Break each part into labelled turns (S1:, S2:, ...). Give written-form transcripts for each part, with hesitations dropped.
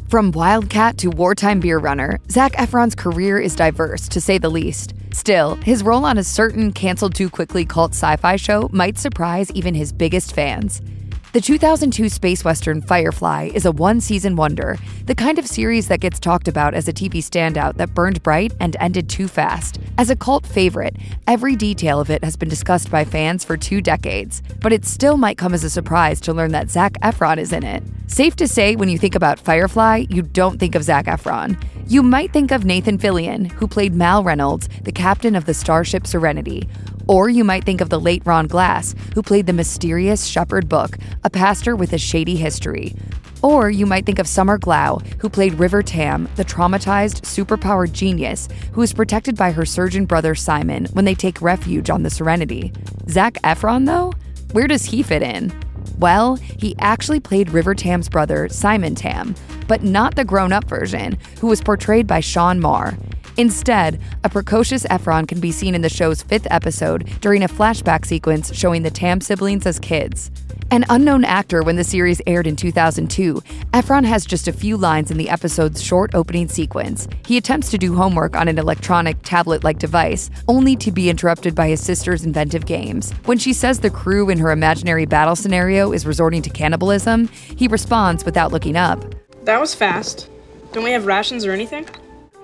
S1: From Wildcat to wartime beer runner, Zac Efron's career is diverse, to say the least. Still, his role on a certain canceled-too-quickly cult sci-fi show might surprise even his biggest fans. The 2002 space western Firefly is a one-season wonder, the kind of series that gets talked about as a TV standout that burned bright and ended too fast. As a cult favorite, every detail of it has been discussed by fans for 2 decades, but it still might come as a surprise to learn that Zac Efron is in it. Safe to say, when you think about Firefly, you don't think of Zac Efron. You might think of Nathan Fillion, who played Mal Reynolds, the captain of the starship Serenity. Or you might think of the late Ron Glass, who played the mysterious Shepherd Book, a pastor with a shady history. Or you might think of Summer Glau, who played River Tam, the traumatized, superpowered genius who is protected by her surgeon brother Simon when they take refuge on the Serenity. Zac Efron, though? Where does he fit in? Well, he actually played River Tam's brother, Simon Tam, but not the grown-up version, who was portrayed by Sean Marr. Instead, a precocious Efron can be seen in the show's 5th episode during a flashback sequence showing the Tam siblings as kids. An unknown actor when the series aired in 2002, Efron has just a few lines in the episode's short opening sequence. He attempts to do homework on an electronic tablet-like device, only to be interrupted by his sister's inventive games. When she says the crew in her imaginary battle scenario is resorting to cannibalism, he responds without looking up.
S2: That was fast. Don't we have rations or anything?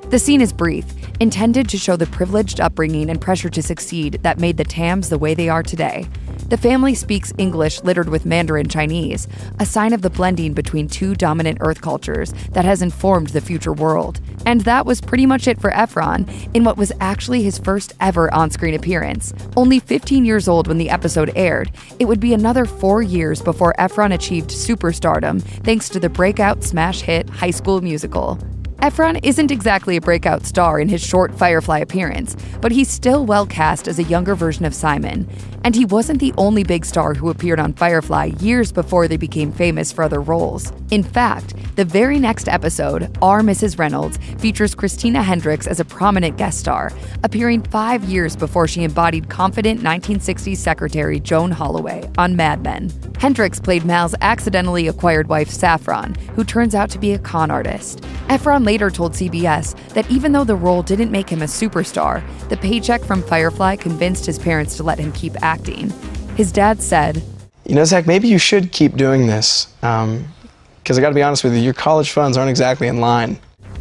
S1: The scene is brief, intended to show the privileged upbringing and pressure to succeed that made the Tams the way they are today. The family speaks English littered with Mandarin Chinese, a sign of the blending between 2 dominant Earth cultures that has informed the future world. And that was pretty much it for Efron, in what was actually his first ever on-screen appearance. Only 15 years old when the episode aired, it would be another 4 years before Efron achieved superstardom thanks to the breakout smash hit High School Musical. Efron isn't exactly a breakout star in his short Firefly appearance, but he's still well cast as a younger version of Simon. And he wasn't the only big star who appeared on Firefly years before they became famous for other roles. In fact, the very next episode, Our Mrs. Reynolds, features Christina Hendricks as a prominent guest star, appearing 5 years before she embodied confident 1960s secretary Joan Holloway on Mad Men. Hendricks played Mal's accidentally acquired wife Saffron, who turns out to be a con artist. Efron later told CBS that even though the role didn't make him a superstar, the paycheck from Firefly convinced his parents to let him keep acting. His dad said,
S3: "You know, Zach, maybe you should keep doing this, because I gotta be honest with you, your college funds aren't exactly in line."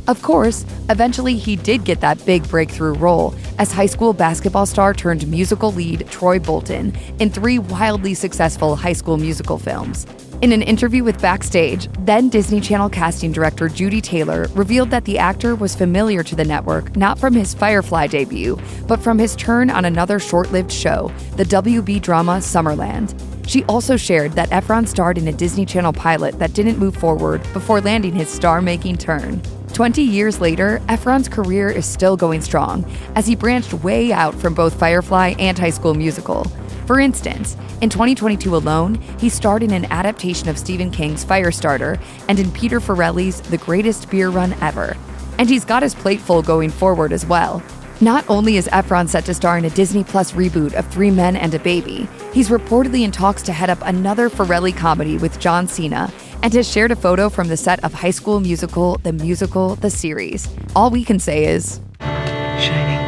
S1: Of course, eventually he did get that big breakthrough role as high school basketball star turned musical lead Troy Bolton in 3 wildly successful High School Musical films. In an interview with Backstage, then Disney Channel casting director Judy Taylor revealed that the actor was familiar to the network not from his Firefly debut, but from his turn on another short-lived show, the WB drama Summerland. She also shared that Efron starred in a Disney Channel pilot that didn't move forward before landing his star-making turn. 20 years later, Efron's career is still going strong, as he branched way out from both Firefly and High School Musical. For instance, in 2022 alone, he starred in an adaptation of Stephen King's Firestarter and in Peter Farrelly's The Greatest Beer Run Ever. And he's got his plate full going forward as well. Not only is Efron set to star in a Disney Plus reboot of 3 Men and a Baby, he's reportedly in talks to head up another Farrelly comedy with John Cena, and has shared a photo from the set of High School Musical, the series. All we can say is,
S4: shining